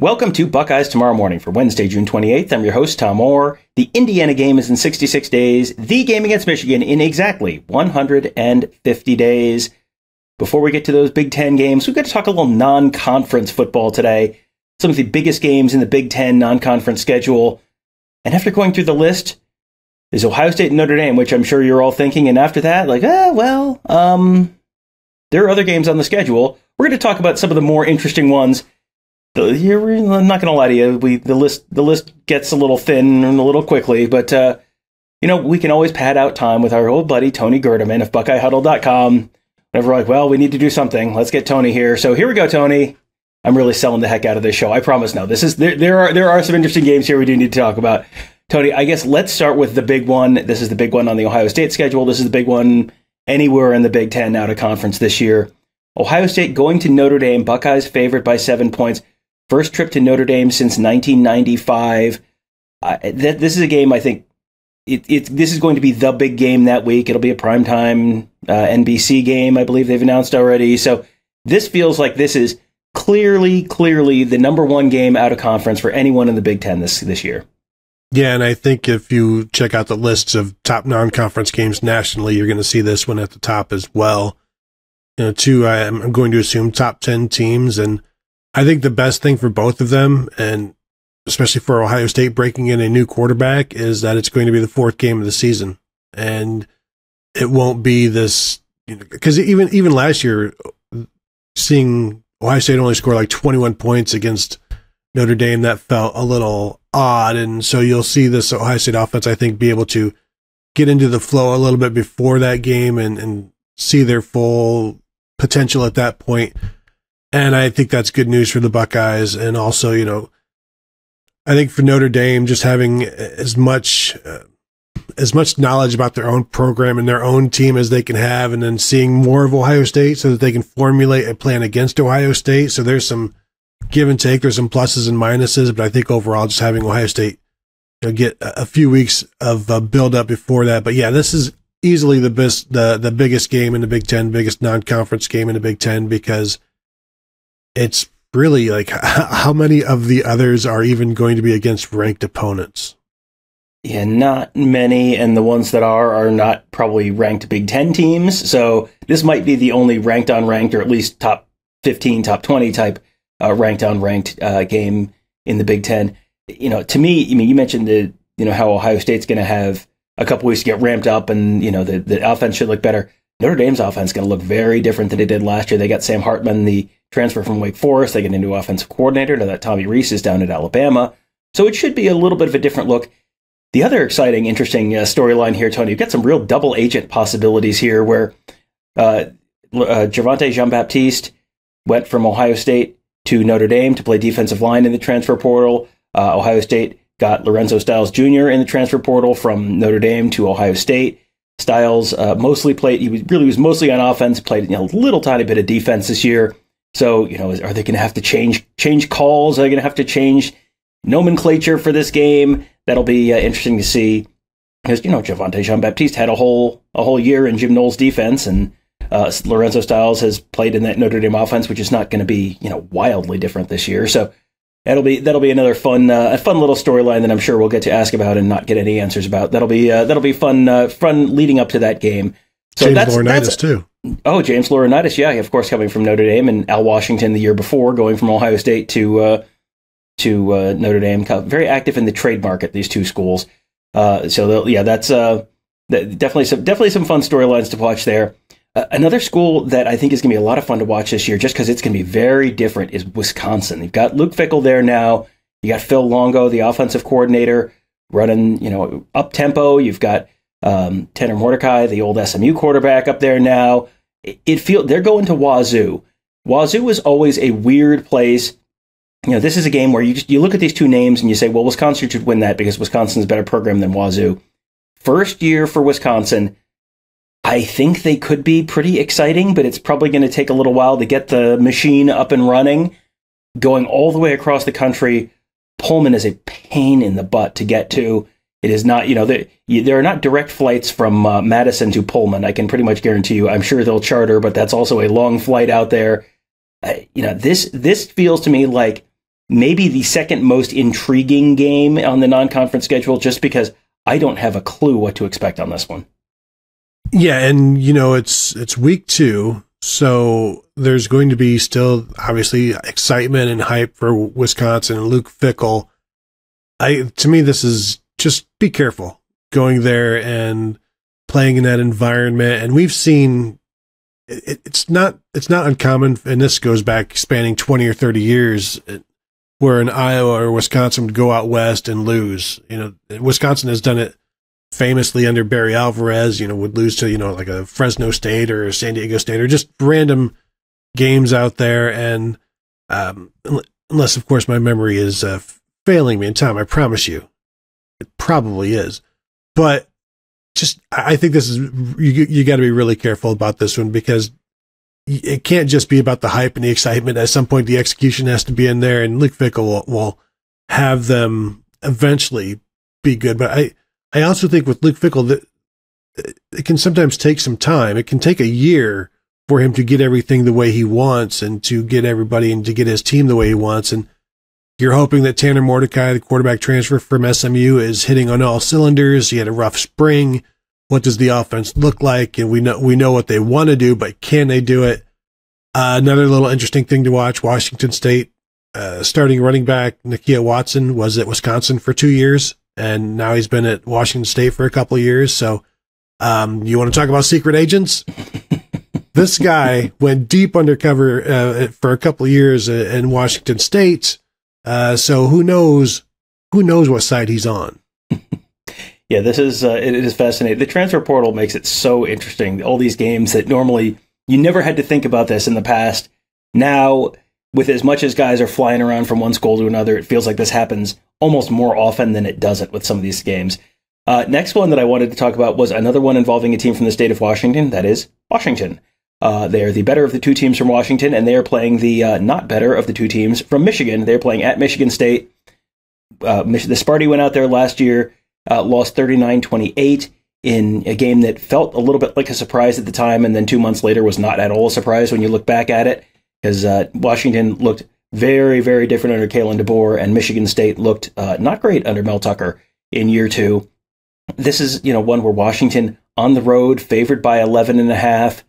Welcome to Buckeyes Tomorrow Morning for Wednesday, June 28th. I'm your host, Tom Orr. The Indiana game is in 66 days. The game against Michigan in exactly 150 days. Before we get to those Big Ten games, we've got to talk a little non-conference football today. Some of the biggest games in the Big Ten non-conference schedule. And after going through the list, there's Ohio State and Notre Dame, which I'm sure you're all thinking. And after that, there are other games on the schedule. We're going to talk about some of the more interesting ones. I'm not going to lie to you. The list gets a little thin and a little quickly, but we can always pad out time with our old buddy Tony Gerdeman of BuckeyeHuddle.com. Whenever we're like, well, we need to do something. Let's get Tony here. So here we go, Tony. I'm really selling the heck out of this show. I promise. No, there are some interesting games here we do need to talk about. Tony, I guess let's start with the big one. This is the big one on the Ohio State schedule. This is the big one anywhere in the Big Ten out of conference this year. Ohio State going to Notre Dame. Buckeyes favored by 7 points. First trip to Notre Dame since 1995. This is a game, I think, this is going to be the big game that week. It'll be a primetime NBC game, I believe they've announced already. So this feels like this is clearly the number one game out of conference for anyone in the Big Ten this year. Yeah, and I think if you check out the lists of top non-conference games nationally, you're going to see this one at the top as well. I'm going to assume top 10 teams, and I think the best thing for both of them, and especially for Ohio State breaking in a new quarterback, is that it's going to be the fourth game of the season. And it won't be this, because even last year, seeing Ohio State only score like 21 points against Notre Dame, that felt a little odd. And so you'll see this Ohio State offense, I think, be able to get into the flow a little bit before that game and see their full potential at that point. And I think that's good news for the Buckeyes. And also, I think for Notre Dame, just having as much knowledge about their own program and their own team as they can have, and then seeing more of Ohio State so that they can formulate a plan against Ohio State. So there's some give and take. There's some pluses and minuses, but I think overall just having Ohio State get a few weeks of build up before that. But yeah, this is easily the biggest game in the Big Ten, biggest non-conference game in the Big Ten, because it's really like how many of the others are even going to be against ranked opponents? Yeah, not many, and the ones that are not probably ranked Big Ten teams. So this might be the only ranked on ranked, or at least top 15, top 20 type ranked on ranked game in the Big Ten. To me, you mentioned how Ohio State's going to have a couple weeks to get ramped up, and the offense should look better. Notre Dame's offense is going to look very different than it did last year. They got Sam Hartman, the transfer from Wake Forest. They get a new offensive coordinator. Now that Tommy Rees is down at Alabama. So it should be a little bit of a different look. The other exciting, interesting storyline here, Tony, you've got some real double agent possibilities here where Gervonta Jean-Baptiste went from Ohio State to Notre Dame to play defensive line in the transfer portal. Ohio State got Lorenzo Styles Jr. in the transfer portal from Notre Dame to Ohio State. Styles mostly played, he was mostly on offense, played a little tiny bit of defense this year. So, are they going to have to change calls? Are they going to have to change nomenclature for this game? That'll be interesting to see, because, Gervonta Jean-Baptiste had a whole year in Jim Knowles' defense, and Lorenzo Styles has played in that Notre Dame offense, which is not going to be, wildly different this year. So that'll be another fun little storyline that I'm sure we'll get to ask about and not get any answers about. That'll be fun leading up to that game. So James Laurinaitis too. Oh, James Laurinaitis, yeah, of course, coming from Notre Dame, and Al Washington the year before, going from Ohio State to Notre Dame. Very active in the trade market, these two schools. That's definitely some fun storylines to watch there. Another school that I think is going to be a lot of fun to watch this year, just because it's going to be very different, is Wisconsin. You've got Luke Fickell there now. You got Phil Longo, the offensive coordinator, running up tempo. You've got Tanner Mordecai, the old SMU quarterback, up there now. They're going to Wazzu. Wazzu was always a weird place. This is a game where you look at these two names and you say, well, Wisconsin should win that because Wisconsin's a better program than Wazzu. First year for Wisconsin, I think they could be pretty exciting, but it's probably going to take a little while to get the machine up and running. Going all the way across the country, Pullman is a pain in the butt to get to. It is not, there are not direct flights from Madison to Pullman. I can pretty much guarantee you. I'm sure they'll charter, but that's also a long flight out there. This feels to me like maybe the second most intriguing game on the non-conference schedule, just because I don't have a clue what to expect on this one. Yeah, and it's week 2, so there's going to be still obviously excitement and hype for Wisconsin and Luke Fickell. To me, this is just be careful going there and playing in that environment. And we've seen it's not uncommon, and this goes back spanning 20 or 30 years, where an Iowa or Wisconsin would go out west and lose. Wisconsin has done it famously under Barry Alvarez, would lose to, like a Fresno State or a San Diego State, or just random games out there. And unless, of course, my memory is failing me, and Tom, I promise you, it probably is. But I think this is, you got to be really careful about this one, because it can't just be about the hype and the excitement. At some point, the execution has to be in there, and Luke Fickell will have them eventually be good. But I also think with Luke Fickell that it can sometimes take some time. It can take a year for him to get everything the way he wants, and to get everybody and to get his team the way he wants. And you're hoping that Tanner Mordecai, the quarterback transfer from SMU, is hitting on all cylinders. He had a rough spring. What does the offense look like? And we know what they want to do, but can they do it? Another little interesting thing to watch: Washington State starting running back Nakia Watson was at Wisconsin for 2 years, and now he's been at Washington State for a couple of years. So, you want to talk about secret agents? This guy went deep undercover for a couple of years in Washington State. So who knows what side he's on. Yeah, this is it is fascinating. The transfer portal makes it so interesting. All these games that normally you never had to think about this in the past. Now, with as much as guys are flying around from one school to another, it feels like this happens almost more often than it doesn't with some of these games. Next one that I wanted to talk about was another one involving a team from the state of Washington. That is Washington. They are the better of the two teams from Washington, and they are playing the not better of the two teams from Michigan. They're playing at Michigan State. The Sparty went out there last year, lost 39-28 in a game that felt a little bit like a surprise at the time, and then 2 months later was not at all a surprise when you look back at it, because Washington looked very, very different under Kalen DeBoer, and Michigan State looked not great under Mel Tucker in year 2. This is, one where Washington on the road, favored by 11.5.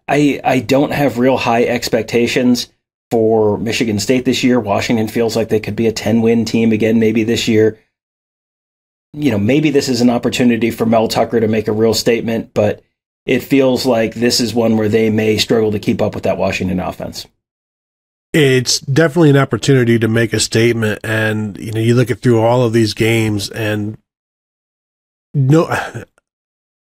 I don't have real high expectations for Michigan State this year. Washington feels like they could be a 10-win team again maybe this year. Maybe this is an opportunity for Mel Tucker to make a real statement, but it feels like this is one where they may struggle to keep up with that Washington offense. It's definitely an opportunity to make a statement, and you look at through all of these games, and no,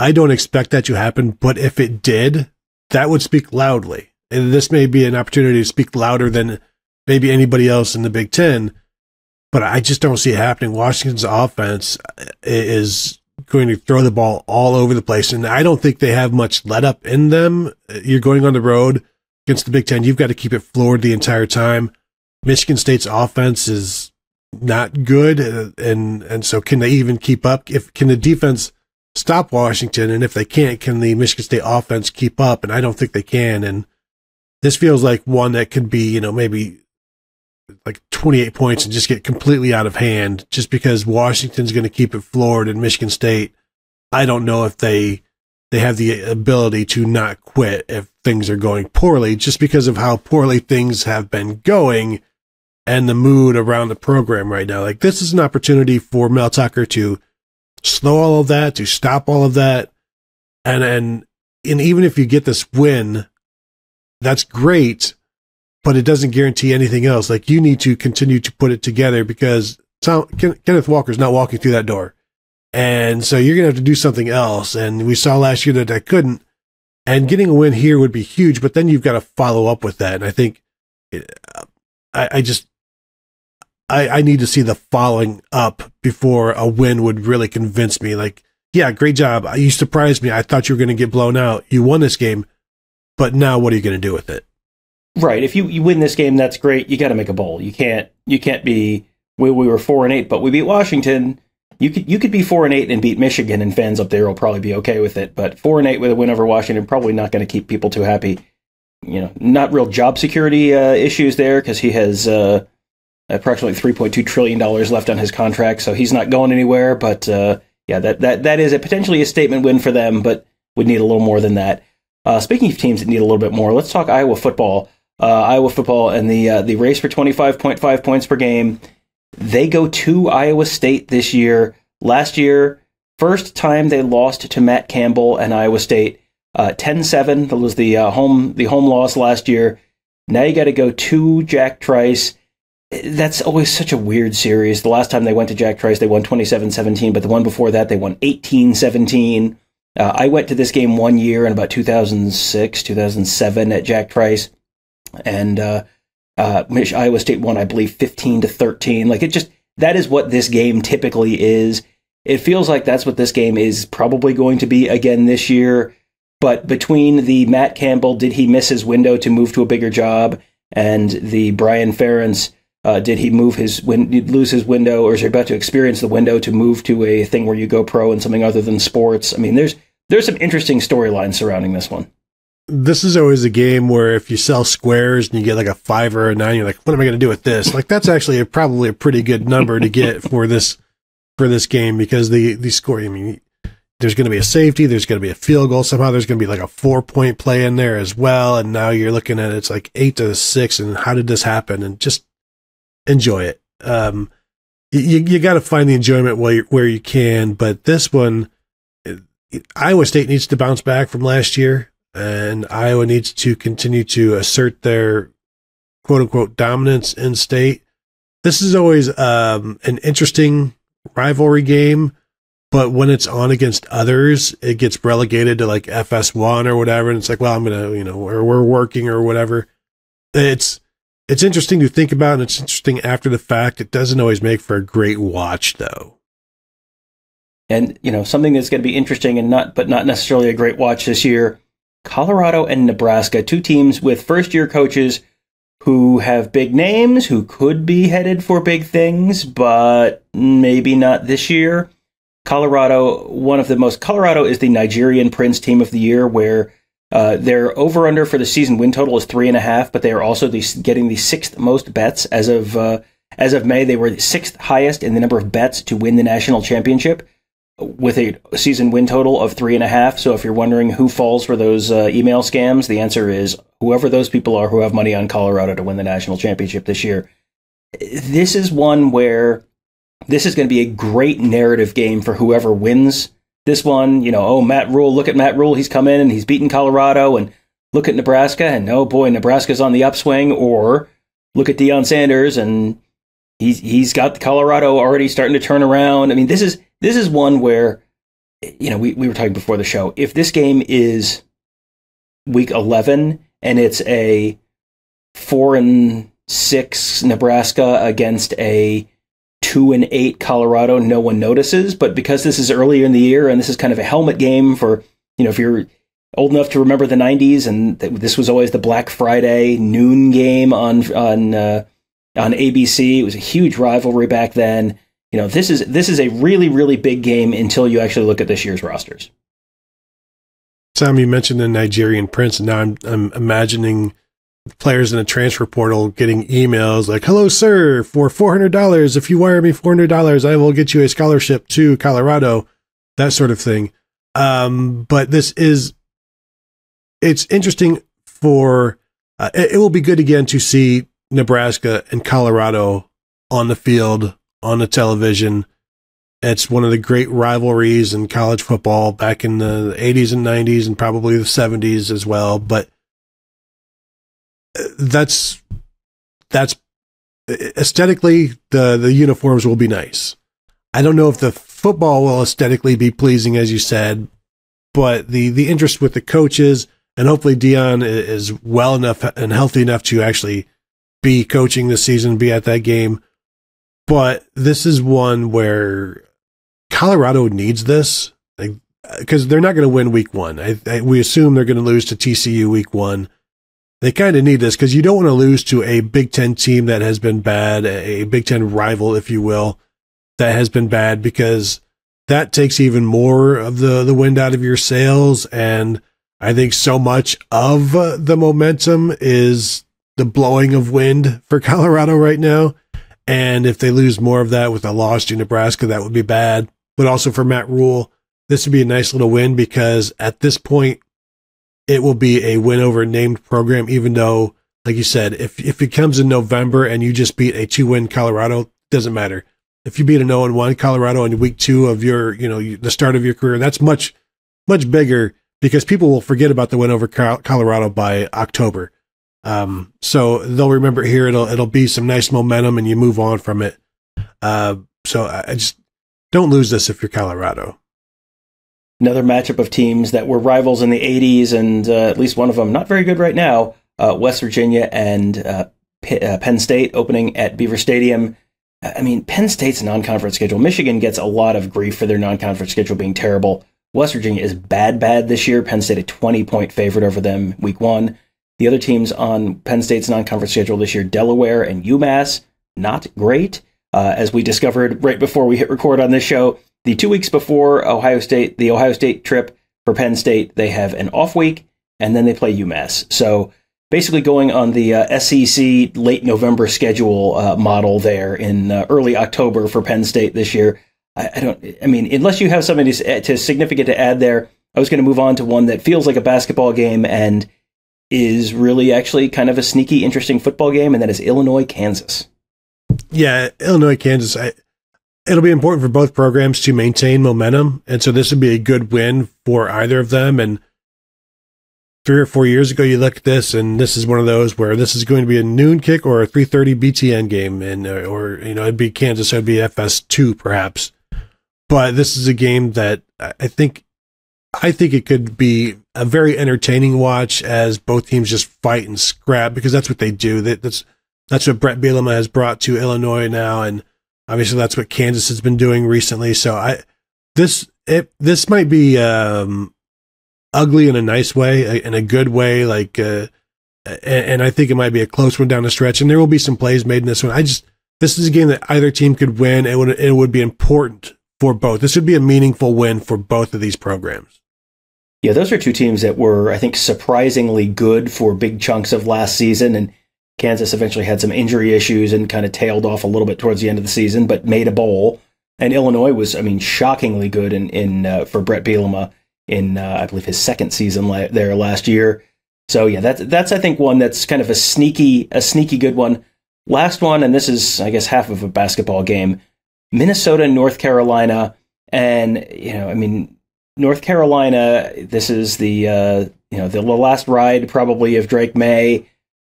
I don't expect that to happen, but if it did, that would speak loudly. And this may be an opportunity to speak louder than maybe anybody else in the Big Ten, but I just don't see it happening. Washington's offense is going to throw the ball all over the place, and I don't think they have much let up in them. You're going on the road against the Big Ten. You've got to keep it floored the entire time. Michigan State's offense is not good, and so can they even keep up? Can the defense stop Washington? And if they can't, can the Michigan State offense keep up? And I don't think they can. And this feels like one that could be, maybe like 28 points and just get completely out of hand, just because Washington's going to keep it floored, and Michigan State, I don't know if they have the ability to not quit if things are going poorly, just because of how poorly things have been going and the mood around the program right now. Like, this is an opportunity for Mel Tucker to slow all of that, to stop all of that. And even if you get this win, that's great, but it doesn't guarantee anything else. Like, you need to continue to put it together, because Kenneth Walker's not walking through that door. And so you're going to have to do something else. And we saw last year that couldn't. And getting a win here would be huge, but then you've got to follow up with that. And I think I need to see the following up before a win would really convince me. Like, yeah, great job. You surprised me. I thought you were going to get blown out. You won this game, but now what are you going to do with it? Right. If you win this game, that's great. You got to make a bowl. You can't be, we were 4-8, but we beat Washington. You could be 4-8 and beat Michigan, and fans up there will probably be okay with it. But 4-8 with a win over Washington, probably not going to keep people too happy. not real job security issues there because he has approximately $3.2 trillion left on his contract, so he's not going anywhere. But that is potentially a statement win for them, but would need a little more than that. Speaking of teams that need a little bit more, let's talk Iowa football. Iowa football and the race for 25.5 points per game. They go to Iowa State this year. Last year, first time they lost to Matt Campbell and Iowa State, 10-7. That was the home loss last year. Now you got to go to Jack Trice. That's always such a weird series. The last time they went to Jack Trice, they won 27-17, but the one before that, they won 18-17. I went to this game one year in about 2006, 2007 at Jack Trice, and Iowa State won, I believe, 15-13. That is what this game typically is. It feels like that's what this game is probably going to be again this year. But between the Matt Campbell, did he miss his window to move to a bigger job, and the Brian Ferentz, did he lose his window, or is he about to experience the window to move to a thing where you go pro in something other than sports? I mean, there's some interesting storylines surrounding this one. This is always a game where if you sell squares and you get like a 5 or a 9, you're like, what am I going to do with this? Like, that's actually probably a pretty good number to get for this game, because the score, I mean, there's going to be a safety, there's going to be a field goal, somehow there's going to be like a 4-point play in there as well, and now you're looking at it's like 8-6, and how did this happen? And just enjoy it. You got to find the enjoyment where you can, but this one, Iowa State needs to bounce back from last year, and Iowa needs to continue to assert their quote-unquote dominance in state. This is always an interesting rivalry game, but when it's on against others, it gets relegated to like FS1 or whatever, and it's like, well, I'm going to, or we're working or whatever. It's interesting to think about, and it's interesting after the fact. It doesn't always make for a great watch, though. And, something that's going to be interesting but not necessarily a great watch this year, Colorado and Nebraska, two teams with first-year coaches who have big names, who could be headed for big things, but maybe not this year. Colorado is the Nigerian Prince team of the year, where their over-under for the season win total is 3.5, but they are also getting the 6th most bets as of May. They were the 6th highest in the number of bets to win the national championship, with a season win total of 3.5. So if you're wondering who falls for those email scams, the answer is whoever those people are who have money on Colorado to win the national championship this year. This is one where this is going to be a great narrative game for whoever wins this one. Matt Rule, look at Matt Rule. He's come in and he's beaten Colorado, and look at Nebraska, and oh boy, Nebraska's on the upswing. Or look at Deion Sanders, and he's got Colorado already starting to turn around. I mean, this is one where, we were talking before the show. If this game is week 11 and it's a 4-6 Nebraska against a 2-8 Colorado, no one notices. But because this is earlier in the year and this is kind of a helmet game for, if you're old enough to remember the 90s, and this was always the Black Friday noon game on ABC. It was a huge rivalry back then. This is a really, really big game until you actually look at this year's rosters. Tom, you mentioned the Nigerian Prince, and now I'm imagining players in a transfer portal getting emails like, "Hello, sir, for $400, if you wire me $400, I will get you a scholarship to Colorado," that sort of thing. But it's interesting for, it will be good again to see Nebraska and Colorado on the field, on the television. It's one of the great rivalries in college football back in the 80s and 90s and probably the 70s as well. But that's aesthetically, the uniforms will be nice. I don't know if the football will aesthetically be pleasing, as you said, but the interest with the coaches, and hopefully Deion is well enough and healthy enough to actually be coaching this season, be at that game. But this is one where Colorado needs this, because they're not going to win week 1. We assume they're going to lose to TCU week 1. They kind of need this, because you don't want to lose to a Big Ten team that has been bad, a Big Ten rival, if you will, that has been bad, because that takes even more of the wind out of your sails. And I think so much of the momentum is the blowing of wind for Colorado right now. And if they lose more of that with a loss to Nebraska, that would be bad. But also for Matt Rule, this would be a nice little win because at this point, it will be a win over a named program, even though, like you said, if it comes in November and you just beat a 2-win Colorado, doesn't matter. If you beat an 0-1 Colorado in week 2 of your, the start of your career, that's much, much bigger because people will forget about the win over Colorado by October. So they'll remember it here. It'll be some nice momentum and you move on from it. So I just don't lose this if you're Colorado. Another matchup of teams that were rivals in the 80s, and at least one of them not very good right now, West Virginia and Penn State opening at Beaver Stadium. I mean, Penn State's non-conference schedule. Michigan gets a lot of grief for their non-conference schedule being terrible. West Virginia is bad this year. Penn State a 20-point favorite over them week 1. The other teams on Penn State's non-conference schedule this year, Delaware and UMass, not great. As we discovered right before we hit record on this show, the 2 weeks before the Ohio State trip for Penn State, they have an off week, and then they play UMass. So basically going on the SEC late November schedule model there in early October for Penn State this year. I mean, unless you have something significant to add there, I was going to move on to one that feels like a basketball game and is really actually kind of a sneaky, interesting football game, and that is Illinois-Kansas. Yeah, Illinois-Kansas. It'll be important for both programs to maintain momentum, and so this would be a good win for either of them. And 3 or 4 years ago, you look at this, and this is one of those where this is going to be a noon kick or a 3:30 BTN game, and it'd be Kansas, so it'd be FS2 perhaps. But this is a game that I think it could be a very entertaining watch as both teams just fight and scrap because that's what they do. That's what Brett Bielema has brought to Illinois now, and obviously that's what Kansas has been doing recently. So this might be ugly in a nice way, in a good way, and I think it might be a close one down the stretch. And there will be some plays made in this one. This is a game that either team could win. It would be important for both. This would be a meaningful win for both of these programs. Yeah, those are two teams that were, I think, surprisingly good for big chunks of last season, and Kansas eventually had some injury issues and kind of tailed off a little bit towards the end of the season, but made a bowl. And Illinois was, shockingly good for Brett Bielema in, I believe, his second season there last year. So yeah, that's I think one that's kind of a sneaky good one. Last one, and this is, I guess, half of a basketball game. Minnesota, North Carolina, and North Carolina. This is the last ride probably of Drake May.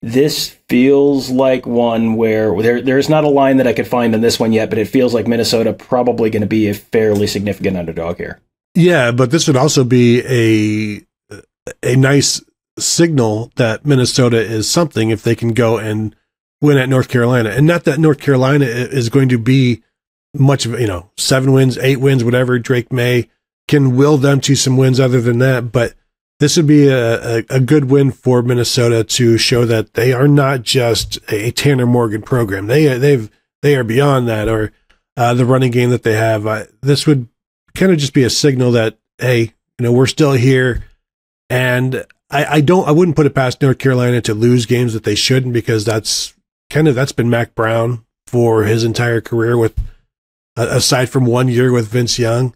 This feels like one where there's not a line that I could find on this one yet, but it feels like Minnesota probably going to be a fairly significant underdog here. Yeah, but this would also be a nice signal that Minnesota is something if they can go and win at North Carolina, and not that North Carolina is going to be much of 7 wins, 8 wins, whatever. Drake May can will them to some wins other than that, but this would be a good win for Minnesota to show that they are not just a Tanner Morgan program. They are beyond that, or the running game that they have. This would kind of just be a signal that, hey, we're still here. And I wouldn't put it past North Carolina to lose games that they shouldn't, because that's been Mac Brown for his entire career, with aside from 1 year with Vince Young.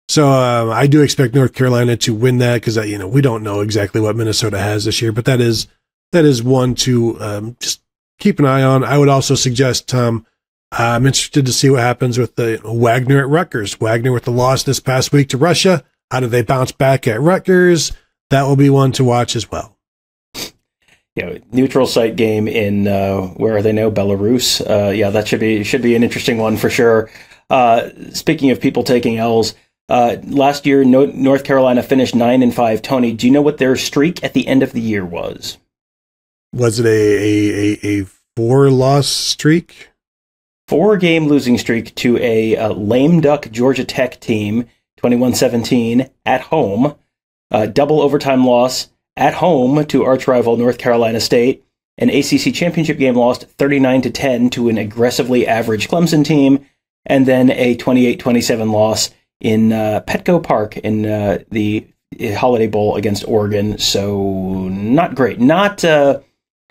So I do expect North Carolina to win that, because we don't know exactly what Minnesota has this year, but that is one to just keep an eye on. I would also suggest, Tom, I'm interested to see what happens with the Wagner at Rutgers. Wagner with the loss this past week to Russia. How do they bounce back at Rutgers? That will be one to watch as well. Neutral site game in where are they now? Belarus. That should be an interesting one for sure. Speaking of people taking L's. Last year, North Carolina finished 9-5. Tony, do you know what their streak at the end of the year was? Was it a 4-loss streak? 4-game losing streak to a lame duck Georgia Tech team, 21-17 at home. Double overtime loss at home to arch rival North Carolina State. An ACC championship game lost 39-10 to an aggressively average Clemson team, and then a 28-27 loss in Petco Park in the Holiday Bowl against Oregon, so not great. Not, hey,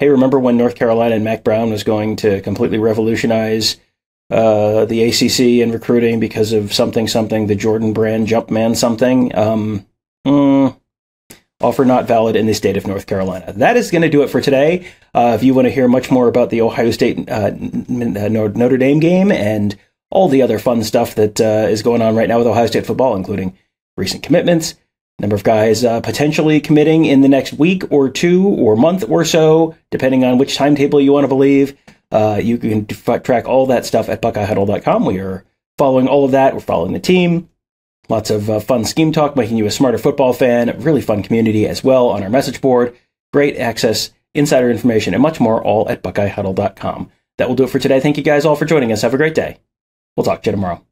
remember when North Carolina and Mac Brown was going to completely revolutionize the ACC and recruiting because of something, the Jordan Brand Jumpman something? Offer not valid in the state of North Carolina. That is going to do it for today. If you want to hear much more about the Ohio State Notre Dame game and all the other fun stuff that is going on right now with Ohio State football, including recent commitments, number of guys potentially committing in the next week or two or month or so, depending on which timetable you want to believe. You can track all that stuff at BuckeyeHuddle.com. We are following all of that. We're following the team. Lots of fun scheme talk, making you a smarter football fan. Really fun community as well on our message board. Great access, insider information, and much more, all at BuckeyeHuddle.com. That will do it for today. Thank you guys all for joining us. Have a great day. We'll talk to you tomorrow.